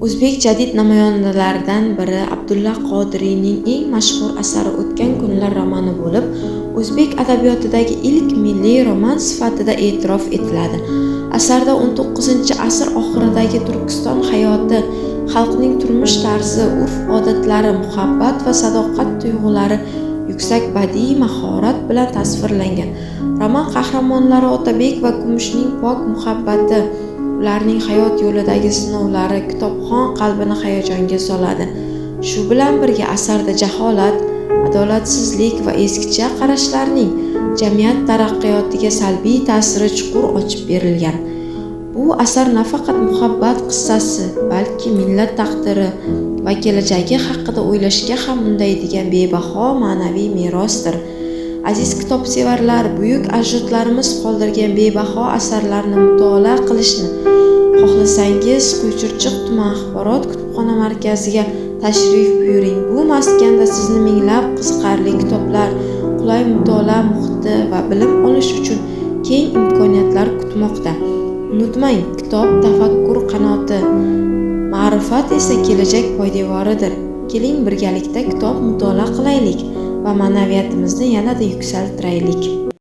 O'zbek jadid namoyandalaridan biri Abdulla Qodiriyning eng mashhur asari O'tgan kunlar romani bo'lib, o'zbek adabiyotidagi ilk milliy roman sifatida e'tirof etiladi. Asarda 19-asr oxiridagi Turkiston hayoti, xalqning turmush tarzi, urf-odatlari, muhabbat va sadoqat tuyg'ulari yuksak badiiy mahorat bilan tasvirlangan. Roman qahramonlari Otabek va Kumushning pok muhabbati, ularning hayot yo'lidagi sinovlari kitobxon qalbini hayajonga soladi. Shu bilan birga asarda jaholat, adolatsizlik va eskicha qarashlarning jamiyat taraqqiyotiga salbiy ta'siri chuqur ochib berilgan. Bu asar nafaqat muhabbat qissasi, balki millat taqdiri va kelajagi haqida o'ylashga ham undaydigan bebaho ma'naviy merosdir. Aziz kitobsevarlar, buyuk ajdodlarimiz qoldirgan bebaho asarlarni mutolaa qilishni xohlasangiz, Quychirchiq tuman axborot kutubxona markaziga tashrif buyuring. Bu maskanda sizni minglab qiziqarli kitoblar, qulay mutolaa muhiti va bilim olish uchun keng imkoniyatlar kutmoqda. Unutmang, kitob tafakkur qanoti, ma'rifat esa kelajak poydevoridir. Keling birgalikda kitob mutolaa qilaylik va ma'naviyatimizni yanada yuksaltiraylik.